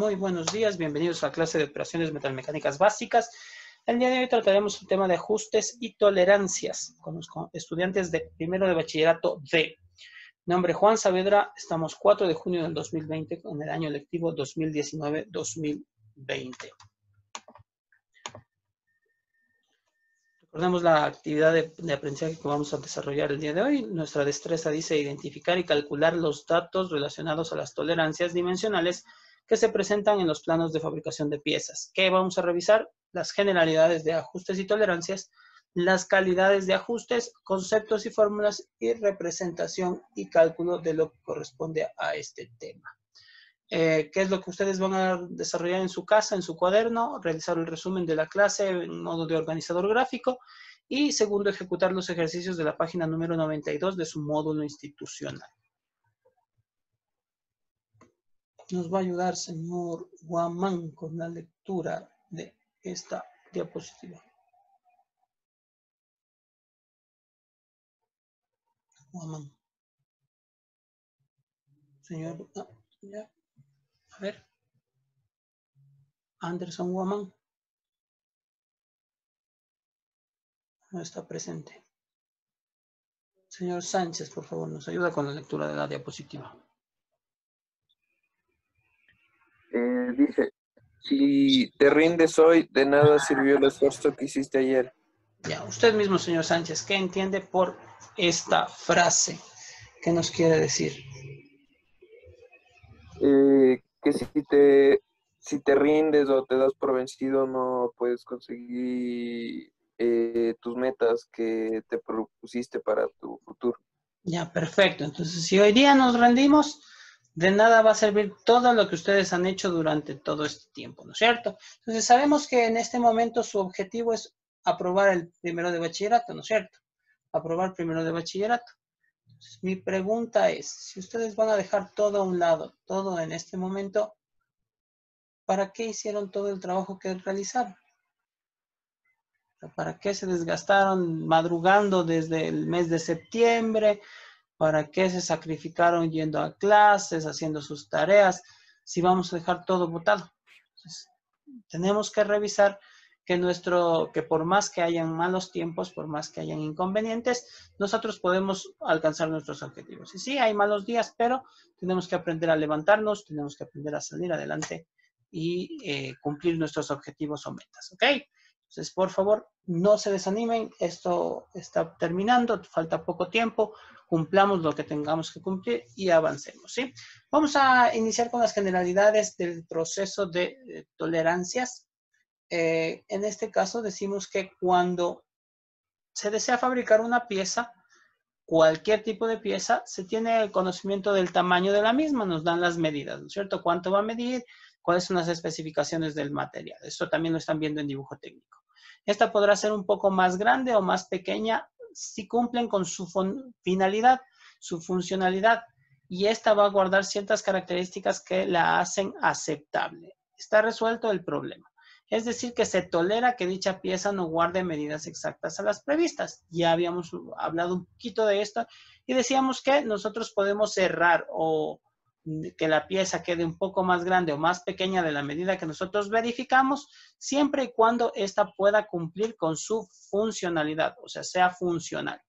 Muy buenos días, bienvenidos a la clase de operaciones metalmecánicas básicas. El día de hoy trataremos el tema de ajustes y tolerancias con los estudiantes de primero de bachillerato D. Mi nombre es Juan Saavedra, estamos 4 de junio del 2020 en el año lectivo 2019-2020. Recordemos la actividad de aprendizaje que vamos a desarrollar el día de hoy. Nuestra destreza dice identificar y calcular los datos relacionados a las tolerancias dimensionales que se presentan en los planos de fabricación de piezas. ¿Qué vamos a revisar? Las generalidades de ajustes y tolerancias, las calidades de ajustes, conceptos y fórmulas y representación y cálculo de lo que corresponde a este tema. ¿Qué es lo que ustedes van a desarrollar en su casa, en su cuaderno? Realizar el resumen de la clase en modo de organizador gráfico. Y segundo, ejecutar los ejercicios de la página número 92 de su módulo institucional. Nos va a ayudar señor Guamán con la lectura de esta diapositiva. Guamán. Señor, ya. A ver. Anderson Guamán. No está presente. Señor Sánchez, por favor, nos ayuda con la lectura de la diapositiva. Dice, si te rindes hoy, de nada sirvió el esfuerzo que hiciste ayer. Ya, usted mismo, señor Sánchez, ¿qué entiende por esta frase? ¿Qué nos quiere decir? Que si te rindes o te das por vencido, no puedes conseguir tus metas que te propusiste para tu futuro. Ya, perfecto. Entonces, si hoy día nos rendimos, de nada va a servir todo lo que ustedes han hecho durante todo este tiempo, ¿no es cierto? Entonces, sabemos que en este momento su objetivo es aprobar el primero de bachillerato, ¿no es cierto? Aprobar primero de bachillerato. Entonces, mi pregunta es, si ustedes van a dejar todo a un lado, todo en este momento, ¿para qué hicieron todo el trabajo que realizaron? ¿Para qué se desgastaron madrugando desde el mes de septiembre? ¿Para qué se sacrificaron yendo a clases, haciendo sus tareas, si vamos a dejar todo botado? Entonces, tenemos que revisar que por más que hayan malos tiempos, por más que hayan inconvenientes, nosotros podemos alcanzar nuestros objetivos. Y sí, hay malos días, pero tenemos que aprender a levantarnos, tenemos que aprender a salir adelante y cumplir nuestros objetivos o metas, ¿ok? Entonces, por favor, no se desanimen, esto está terminando, falta poco tiempo, cumplamos lo que tengamos que cumplir y avancemos, ¿sí? Vamos a iniciar con las generalidades del proceso de tolerancias. En este caso decimos que cuando se desea fabricar una pieza, cualquier tipo de pieza, se tiene el conocimiento del tamaño de la misma, nos dan las medidas, ¿no es cierto? ¿Cuánto va a medir? ¿Cuáles son las especificaciones del material? Esto también lo están viendo en dibujo técnico. Esta podrá ser un poco más grande o más pequeña si cumplen con su finalidad, su funcionalidad, y esta va a guardar ciertas características que la hacen aceptable. Está resuelto el problema. Es decir, que se tolera que dicha pieza no guarde medidas exactas a las previstas. Ya habíamos hablado un poquito de esto y decíamos que nosotros podemos errar o que la pieza quede un poco más grande o más pequeña de la medida que nosotros verificamos, siempre y cuando ésta pueda cumplir con su funcionalidad, o sea funcional.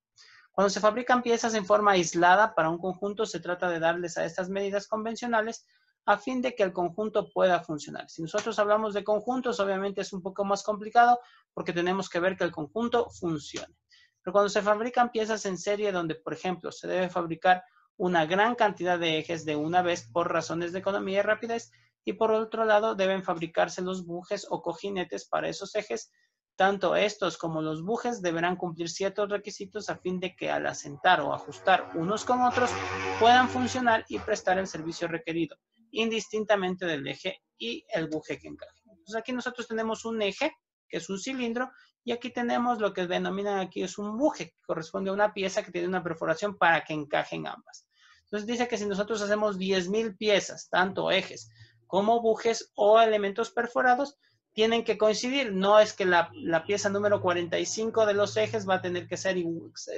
Cuando se fabrican piezas en forma aislada para un conjunto, se trata de darles a estas medidas convencionales a fin de que el conjunto pueda funcionar. Si nosotros hablamos de conjuntos, obviamente es un poco más complicado porque tenemos que ver que el conjunto funcione. Pero cuando se fabrican piezas en serie donde, por ejemplo, se debe fabricar una gran cantidad de ejes de una vez por razones de economía y rapidez, y por otro lado deben fabricarse los bujes o cojinetes para esos ejes. Tanto estos como los bujes deberán cumplir ciertos requisitos a fin de que al asentar o ajustar unos con otros puedan funcionar y prestar el servicio requerido, indistintamente del eje y el buje que encaje. Entonces aquí nosotros tenemos un eje, que es un cilindro, y aquí tenemos lo que denominan aquí es un buje, que corresponde a una pieza que tiene una perforación para que encajen ambas. Entonces dice que si nosotros hacemos 10,000 piezas, tanto ejes como bujes o elementos perforados, tienen que coincidir. No es que la pieza número 45 de los ejes va a tener que ser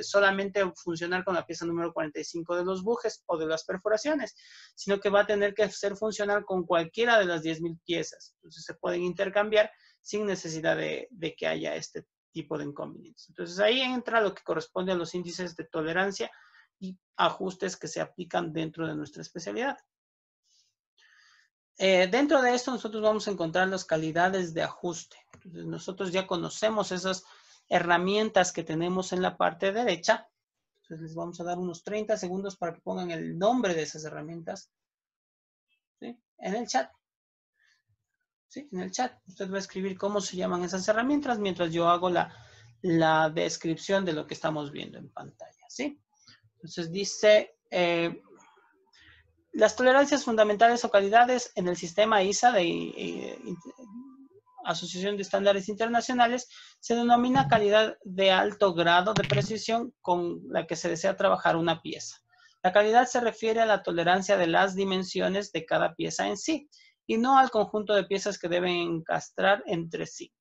solamente funcionar con la pieza número 45 de los bujes o de las perforaciones, sino que va a tener que ser funcional con cualquiera de las 10.000 piezas. Entonces se pueden intercambiar sin necesidad de que haya este tipo de inconvenientes. Entonces ahí entra lo que corresponde a los índices de tolerancia y ajustes que se aplican dentro de nuestra especialidad. Dentro de esto nosotros vamos a encontrar las calidades de ajuste. Entonces, nosotros ya conocemos esas herramientas que tenemos en la parte derecha. Entonces les vamos a dar unos 30 segundos para que pongan el nombre de esas herramientas, ¿sí? En el chat. ¿Sí? En el chat. Usted va a escribir cómo se llaman esas herramientas mientras yo hago la descripción de lo que estamos viendo en pantalla, ¿sí? Entonces dice... las tolerancias fundamentales o calidades en el sistema ISA de Asociación de Estándares Internacionales se denomina calidad de alto grado de precisión con la que se desea trabajar una pieza. La calidad se refiere a la tolerancia de las dimensiones de cada pieza en sí y no al conjunto de piezas que deben encastrar entre sí.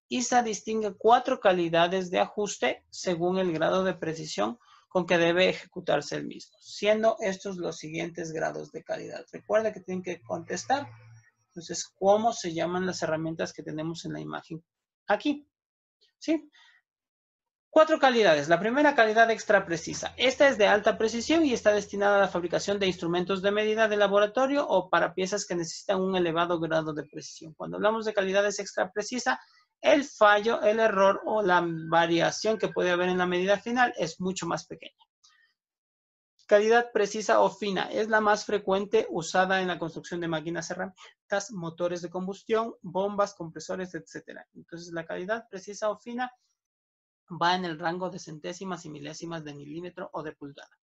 ISA distingue 4 calidades de ajuste según el grado de precisión con que debe ejecutarse el mismo, siendo estos los siguientes grados de calidad. Recuerda que tienen que contestar. Entonces, ¿cómo se llaman las herramientas que tenemos en la imagen aquí? ¿Sí? 4 calidades. La primera, calidad extra precisa. Esta es de alta precisión y está destinada a la fabricación de instrumentos de medida de laboratorio o para piezas que necesitan un elevado grado de precisión. Cuando hablamos de calidades extra precisa, el fallo, el error o la variación que puede haber en la medida final es mucho más pequeña. Calidad precisa o fina es la más frecuente usada en la construcción de máquinas, herramientas, motores de combustión, bombas, compresores, etc. Entonces, la calidad precisa o fina va en el rango de centésimas y milésimas de milímetro o de pulgada.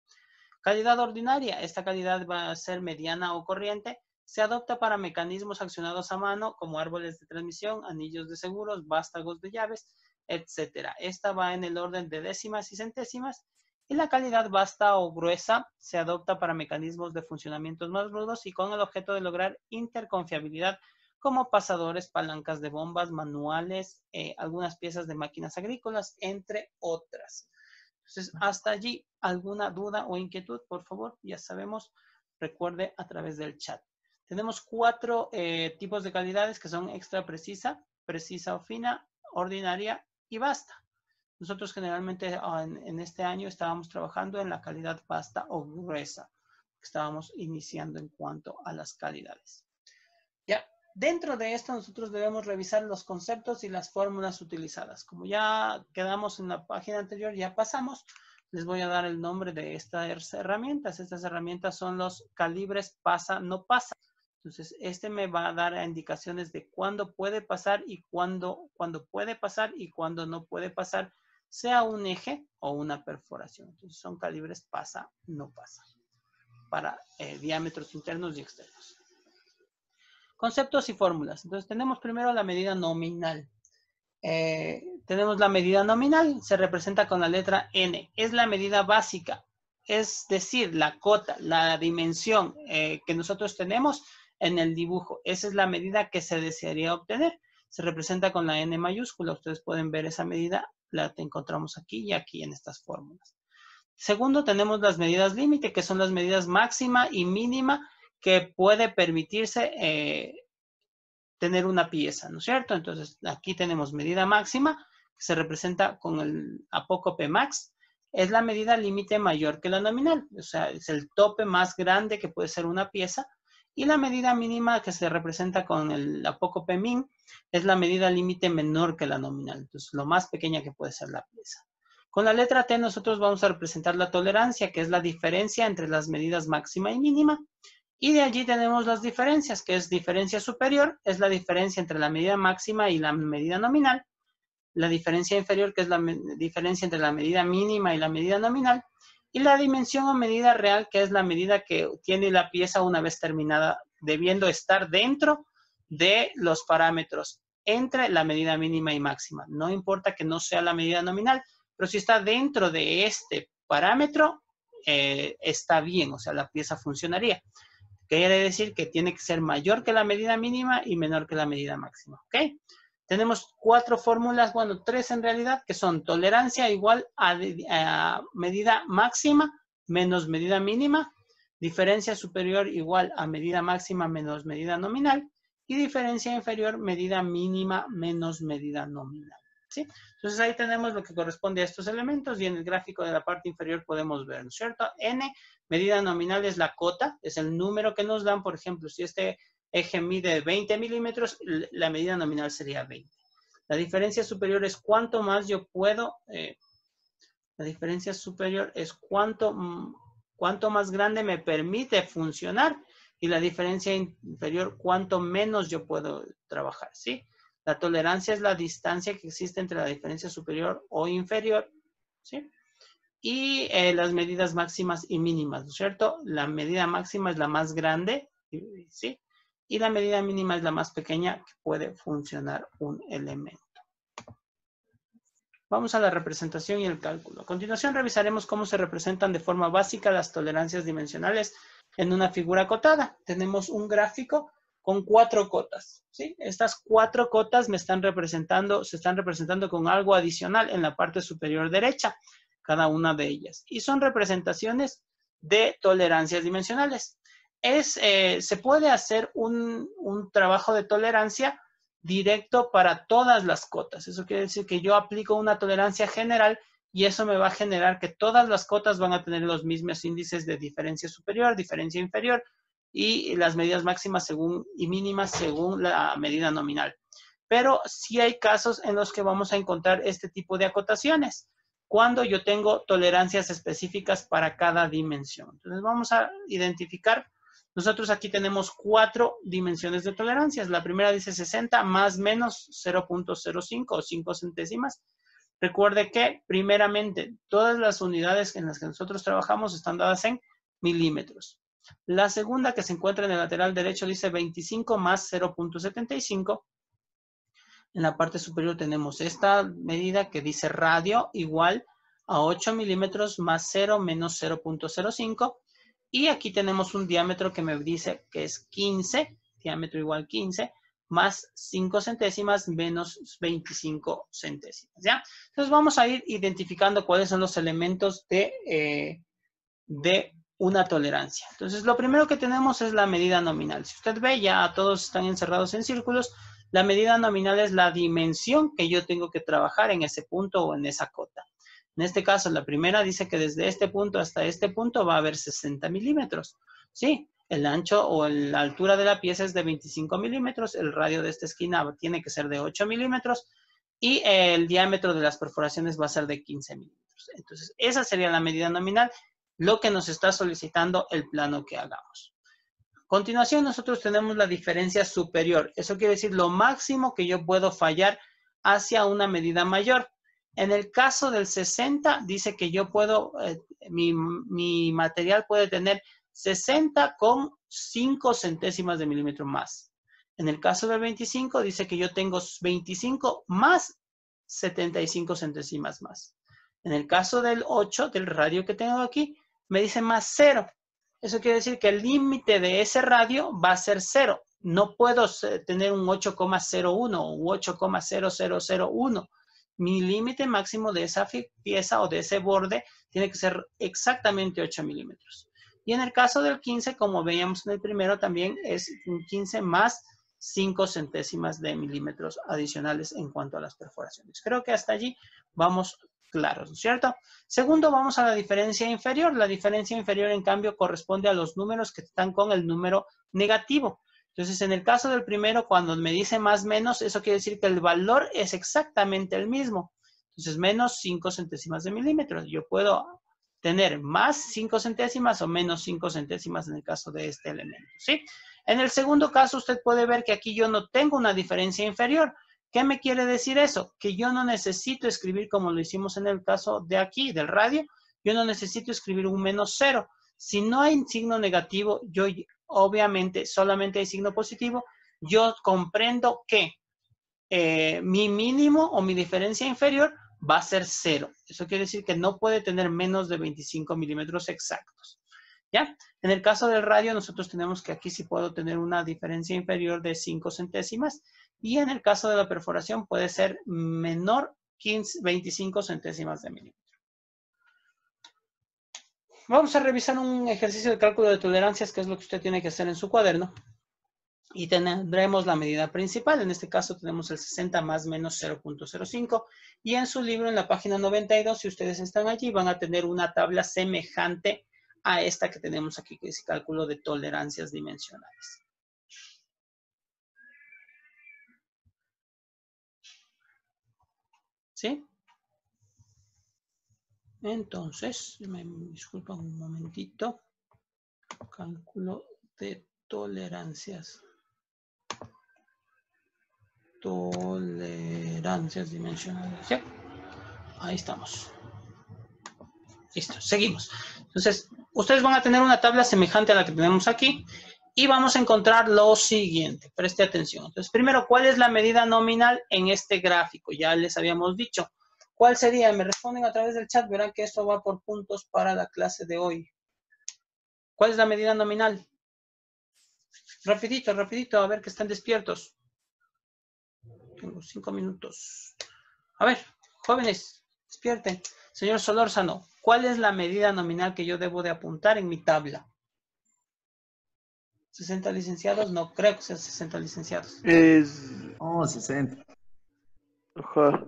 Calidad ordinaria. Esta calidad va a ser mediana o corriente. Se adopta para mecanismos accionados a mano como árboles de transmisión, anillos de seguros, vástagos de llaves, etc. Esta va en el orden de décimas y centésimas. Y la calidad vasta o gruesa se adopta para mecanismos de funcionamientos más rudos y con el objeto de lograr interconfiabilidad como pasadores, palancas de bombas, manuales, algunas piezas de máquinas agrícolas, entre otras. Entonces, hasta allí, ¿alguna duda o inquietud? Por favor, ya sabemos, recuerde a través del chat. Tenemos 4 tipos de calidades que son extra precisa, precisa o fina, ordinaria y vasta. Nosotros generalmente en este año estábamos trabajando en la calidad vasta o gruesa. Estábamos iniciando en cuanto a las calidades. Ya, dentro de esto nosotros debemos revisar los conceptos y las fórmulas utilizadas. Como ya quedamos en la página anterior, ya pasamos, les voy a dar el nombre de estas herramientas. Estas herramientas son los calibres pasa, no pasa. Entonces, este me va a dar indicaciones de cuándo puede pasar y cuándo puede pasar y cuándo no puede pasar, sea un eje o una perforación. Entonces, son calibres pasa, no pasa, para diámetros internos y externos. Conceptos y fórmulas. Entonces, tenemos primero la medida nominal. Tenemos la medida nominal, se representa con la letra N. Es la medida básica, es decir, la cota, la dimensión que nosotros tenemos en el dibujo. Esa es la medida que se desearía obtener. Se representa con la N mayúscula. Ustedes pueden ver esa medida, la encontramos aquí y aquí en estas fórmulas. Segundo, tenemos las medidas límite, que son las medidas máxima y mínima que puede permitirse tener una pieza, ¿no es cierto? Entonces, aquí tenemos medida máxima, que se representa con el apócope max. Es la medida límite mayor que la nominal, o sea, es el tope más grande que puede ser una pieza. Y la medida mínima, que se representa con el apócope min, es la medida límite menor que la nominal. Entonces, lo más pequeña que puede ser la pieza. Con la letra T nosotros vamos a representar la tolerancia, que es la diferencia entre las medidas máxima y mínima. Y de allí tenemos las diferencias, que es diferencia superior, es la diferencia entre la medida máxima y la medida nominal. La diferencia inferior, que es la diferencia entre la medida mínima y la medida nominal. Y la dimensión o medida real, que es la medida que tiene la pieza una vez terminada, debiendo estar dentro de los parámetros entre la medida mínima y máxima. No importa que no sea la medida nominal, pero si está dentro de este parámetro, está bien, o sea, la pieza funcionaría. Quiere decir que tiene que ser mayor que la medida mínima y menor que la medida máxima, ¿ok? Tenemos 4 fórmulas, bueno, 3 en realidad, que son tolerancia igual a medida máxima menos medida mínima, diferencia superior igual a medida máxima menos medida nominal, y diferencia inferior medida mínima menos medida nominal, ¿sí? Entonces ahí tenemos lo que corresponde a estos elementos y en el gráfico de la parte inferior podemos ver, ¿no es cierto? N, medida nominal es la cota, es el número que nos dan, por ejemplo, si este eje mide 20 milímetros, la medida nominal sería 20. La diferencia superior es cuánto más yo puedo, la diferencia superior es cuánto más grande me permite funcionar y la diferencia inferior cuánto menos yo puedo trabajar, ¿sí? La tolerancia es la distancia que existe entre la diferencia superior o inferior, ¿sí? Y las medidas máximas y mínimas, ¿no es cierto? La medida máxima es la más grande, ¿sí? Y la medida mínima es la más pequeña que puede funcionar un elemento. Vamos a la representación y el cálculo. A continuación revisaremos cómo se representan de forma básica las tolerancias dimensionales en una figura acotada. Tenemos un gráfico con 4 cotas, ¿sí? Estas 4 cotas se están representando con algo adicional en la parte superior derecha, cada una de ellas. Y son representaciones de tolerancias dimensionales. Se puede hacer un trabajo de tolerancia directo para todas las cotas. Eso quiere decir que yo aplico una tolerancia general y eso me va a generar que todas las cotas van a tener los mismos índices de diferencia superior, diferencia inferior y las medidas máximas y mínimas según la medida nominal. Pero sí hay casos en los que vamos a encontrar este tipo de acotaciones, cuando yo tengo tolerancias específicas para cada dimensión. Entonces vamos a identificar. Nosotros aquí tenemos 4 dimensiones de tolerancias. La primera dice 60 más menos 0.05 o 5 centésimas. Recuerde que, primeramente, todas las unidades en las que nosotros trabajamos están dadas en milímetros. La segunda, que se encuentra en el lateral derecho, dice 25 más 0.75. En la parte superior tenemos esta medida que dice radio igual a 8 milímetros más 0 menos 0.05. Y aquí tenemos un diámetro que me dice que es 15, diámetro igual 15, más 5 centésimas menos 25 centésimas, ¿ya? Entonces vamos a ir identificando cuáles son los elementos de una tolerancia. Entonces lo primero que tenemos es la medida nominal. Si usted ve, ya todos están encerrados en círculos. La medida nominal es la dimensión que yo tengo que trabajar en ese punto o en esa cota. En este caso, la primera dice que desde este punto hasta este punto va a haber 60 milímetros. Sí, el ancho o la altura de la pieza es de 25 milímetros, el radio de esta esquina tiene que ser de 8 milímetros y el diámetro de las perforaciones va a ser de 15 milímetros. Entonces, esa sería la medida nominal, lo que nos está solicitando el plano que hagamos. A continuación, nosotros tenemos la diferencia superior. Eso quiere decir lo máximo que yo puedo fallar hacia una medida mayor. En el caso del 60, dice que yo puedo, mi material puede tener 60 con 5 centésimas de milímetro más. En el caso del 25, dice que yo tengo 25 más 75 centésimas más. En el caso del 8, del radio que tengo aquí, me dice más 0. Eso quiere decir que el límite de ese radio va a ser 0. No puedo tener un 8,01 u 8,0001. Mi límite máximo de esa pieza o de ese borde tiene que ser exactamente 8 milímetros. Y en el caso del 15, como veíamos en el primero, también es un 15 más 5 centésimas de milímetros adicionales en cuanto a las perforaciones. Creo que hasta allí vamos claros, ¿no es cierto? Segundo, vamos a la diferencia inferior. La diferencia inferior, en cambio, corresponde a los números que están con el número negativo. Entonces, en el caso del primero, cuando me dice más menos, eso quiere decir que el valor es exactamente el mismo. Entonces, menos 5 centésimas de milímetros. Yo puedo tener más 5 centésimas o menos 5 centésimas en el caso de este elemento, ¿sí? En el segundo caso, usted puede ver que aquí yo no tengo una diferencia inferior. ¿Qué me quiere decir eso? Que yo no necesito escribir como lo hicimos en el caso de aquí, del radio. Yo no necesito escribir un menos 0. Si no hay signo negativo, yo obviamente solamente hay signo positivo. Yo comprendo que mi mínimo o mi diferencia inferior va a ser 0. Eso quiere decir que no puede tener menos de 25 milímetros exactos. ¿Ya? En el caso del radio, nosotros tenemos que aquí sí puedo tener una diferencia inferior de 5 centésimas. Y en el caso de la perforación puede ser menor 25 centésimas de milímetro. Vamos a revisar un ejercicio de cálculo de tolerancias, que es lo que usted tiene que hacer en su cuaderno. Y tendremos la medida principal. En este caso tenemos el 60 más menos 0.05. Y en su libro, en la página 92, si ustedes están allí, van a tener una tabla semejante a esta que tenemos aquí, que es cálculo de tolerancias dimensionales. ¿Sí? Entonces, me disculpan un momentito. Cálculo de tolerancias. Tolerancias dimensionales. ¿Sí? Ahí estamos. Listo, seguimos. Entonces, ustedes van a tener una tabla semejante a la que tenemos aquí y vamos a encontrar lo siguiente. Preste atención. Entonces, primero, ¿cuál es la medida nominal en este gráfico? Ya les habíamos dicho. ¿Cuál sería? Me responden a través del chat. Verán que esto va por puntos para la clase de hoy. ¿Cuál es la medida nominal? Rapidito, rapidito, a ver que están despiertos. Tengo 5 minutos. A ver, jóvenes, despierten. Señor Solórzano, ¿cuál es la medida nominal que yo debo de apuntar en mi tabla? ¿60 licenciados? No creo que sean 60 licenciados. Es... Oh, 60. Ajá.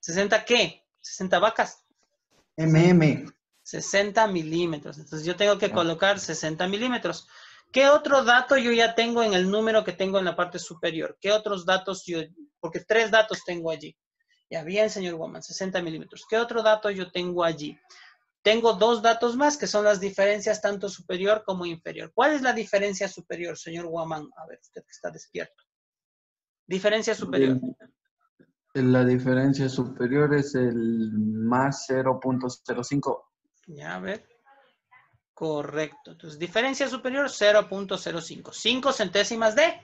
¿60 qué? ¿60 vacas? MM. 60 milímetros. Entonces yo tengo que Ya. colocar 60 milímetros. ¿Qué otro dato yo ya tengo en el número que tengo en la parte superior? ¿Qué otros datos yo? Porque 3 datos tengo allí. Ya bien, señor Woman, 60 milímetros. ¿Qué otro dato yo tengo allí? Tengo 2 datos más que son las diferencias tanto superior como inferior. ¿Cuál es la diferencia superior, señor Woman? A ver, usted que está despierto. Diferencia superior. La diferencia superior es el más 0.05. Ya, a ver. Correcto. Entonces, diferencia superior 0.05. 5 centésimas de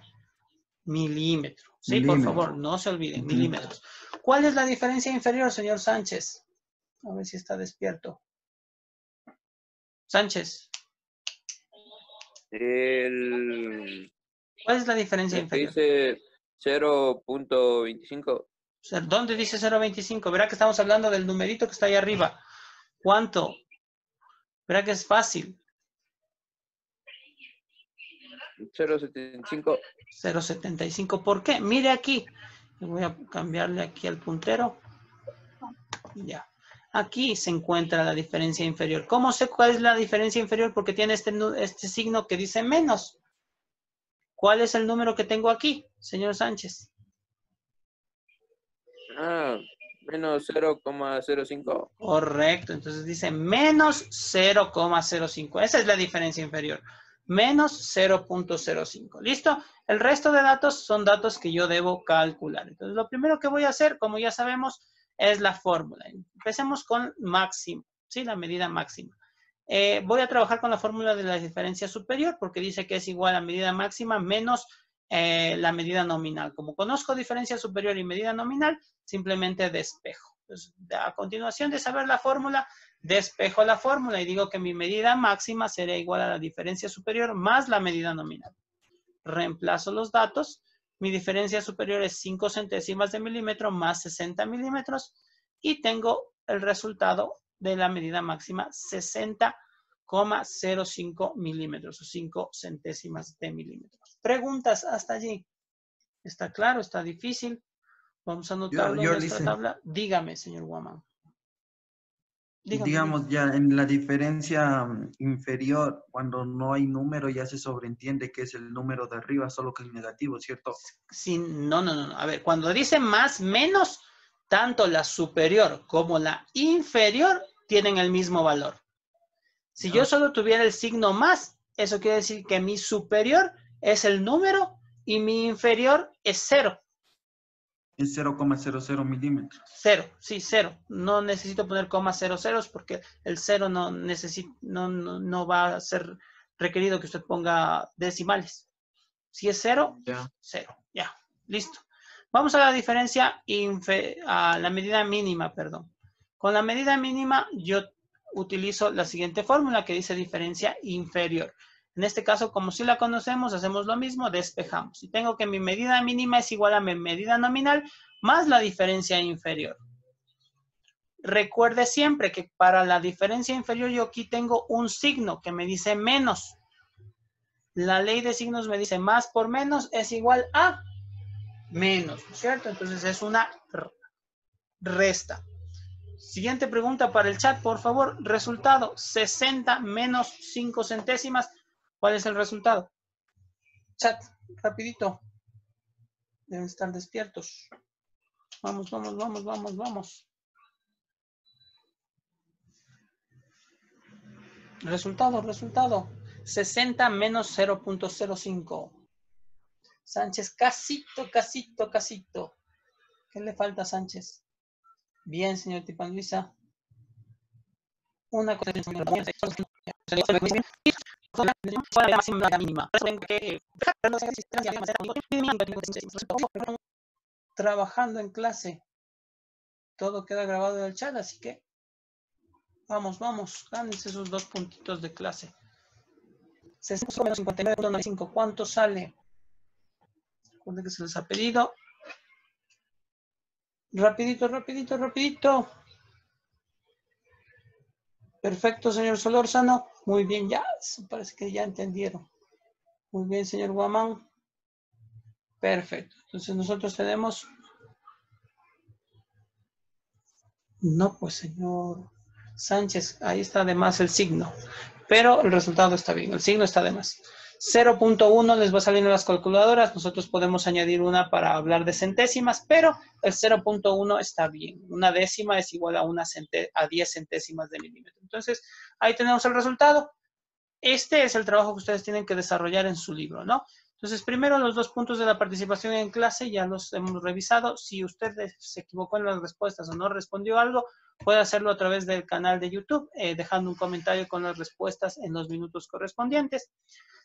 milímetro. Sí, por favor, no se olviden, milímetros. ¿Cuál es la diferencia inferior, señor Sánchez? A ver si está despierto. Sánchez. ¿Cuál es la diferencia inferior? Dice 0.25. ¿Dónde dice 0.25? Verá que estamos hablando del numerito que está ahí arriba. ¿Cuánto? Verá que es fácil. 0.75. 0.75. ¿Por qué? Mire aquí. Voy a cambiarle aquí al puntero. Ya. Aquí se encuentra la diferencia inferior. ¿Cómo sé cuál es la diferencia inferior? Porque tiene este signo que dice menos. ¿Cuál es el número que tengo aquí, señor Sánchez? Menos 0.05. Correcto. Entonces dice menos 0.05. Esa es la diferencia inferior. Menos 0.05. ¿Listo? El resto de datos son datos que yo debo calcular. Entonces, lo primero que voy a hacer, como ya sabemos, es la fórmula. Empecemos con máximo, ¿sí? La medida máxima. Voy a trabajar con la fórmula de la diferencia superior porque dice que es igual a medida máxima menos la medida nominal. Como conozco diferencia superior y medida nominal, simplemente despejo. Entonces, a continuación de saber la fórmula, despejo la fórmula y digo que mi medida máxima será igual a la diferencia superior más la medida nominal. Reemplazo los datos. Mi diferencia superior es 5 centésimas de milímetro más 60 milímetros y tengo el resultado de la medida máxima 60,05 milímetros o 5 centésimas de milímetros. ¿Preguntas hasta allí? ¿Está claro? ¿Está difícil? Vamos a anotarlo en nuestra tabla. Dígame, señor Guamán. Digamos, ya en la diferencia inferior, cuando no hay número, ya se sobreentiende que es el número de arriba, solo que es negativo, ¿cierto? Sí, no. A ver, cuando dice más, menos, tanto la superior como la inferior tienen el mismo valor. Si yo solo tuviera el signo más, eso quiere decir que mi superior es el número y mi inferior es 0. Es 0,00 milímetros. 0, sí, 0. No necesito poner coma 00 porque el 0 no va a ser requerido que usted ponga decimales. Si es 0, 0. Ya, listo. Vamos a la diferencia, a la medida mínima, perdón. Con la medida mínima, yo utilizo la siguiente fórmula que dice diferencia inferior. En este caso, como si la conocemos, hacemos lo mismo, despejamos. Y tengo que mi medida mínima es igual a mi medida nominal más la diferencia inferior. Recuerde siempre que para la diferencia inferior yo aquí tengo un signo que me dice menos. La ley de signos me dice más por menos es igual a menos, ¿cierto? Entonces es una resta. Siguiente pregunta para el chat, por favor. Resultado, 60 menos 5 centésimas. ¿Cuál es el resultado? Chat, rapidito. Deben estar despiertos. Vamos, vamos, vamos, vamos, vamos. Resultado. 60 menos 0.05. Sánchez, casito. ¿Qué le falta a Sánchez? Bien, señor Tipan Luisa. Una cosa mínima. Trabajando en clase. Todo queda grabado en el chat, así que vamos, gánense esos 2 puntitos de clase. 60 menos 59.95, ¿cuánto sale? Recuerden que se les ha pedido. Rapidito. Perfecto, señor Solórzano. Muy bien, ya, parece que ya entendieron. Muy bien, señor Guamán. Perfecto. Entonces nosotros tenemos... No, pues, señor Sánchez, ahí está de más el signo. Pero el resultado está bien, el signo está de más. 0.1 les va a salir en las calculadoras. Nosotros podemos añadir una para hablar de centésimas, pero el 0.1 está bien. Una décima es igual a 10 centésimas de milímetro. Entonces, ahí tenemos el resultado. Este es el trabajo que ustedes tienen que desarrollar en su libro, ¿no? Entonces, primero los 2 puntos de la participación en clase ya los hemos revisado. Si usted se equivocó en las respuestas o no respondió algo, puede hacerlo a través del canal de YouTube, dejando un comentario con las respuestas en los minutos correspondientes.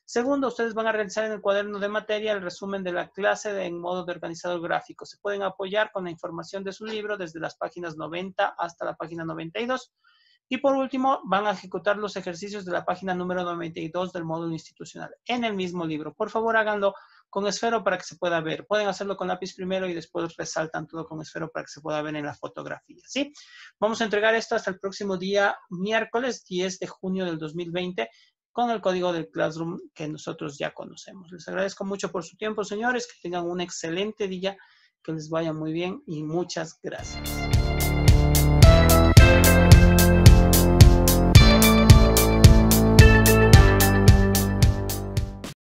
Segundo, ustedes van a realizar en el cuaderno de materia el resumen de la clase en modo de organizador gráfico. Se pueden apoyar con la información de su libro desde las páginas 90 hasta la página 92. Y por último, van a ejecutar los ejercicios de la página número 92 del módulo institucional en el mismo libro. Por favor, háganlo con esfero para que se pueda ver. Pueden hacerlo con lápiz primero y después resaltan todo con esfero para que se pueda ver en la fotografía, ¿sí? Vamos a entregar esto hasta el próximo día, miércoles 10 de junio del 2020, con el código del Classroom que nosotros ya conocemos. Les agradezco mucho por su tiempo, señores. Que tengan un excelente día, que les vaya muy bien y muchas gracias.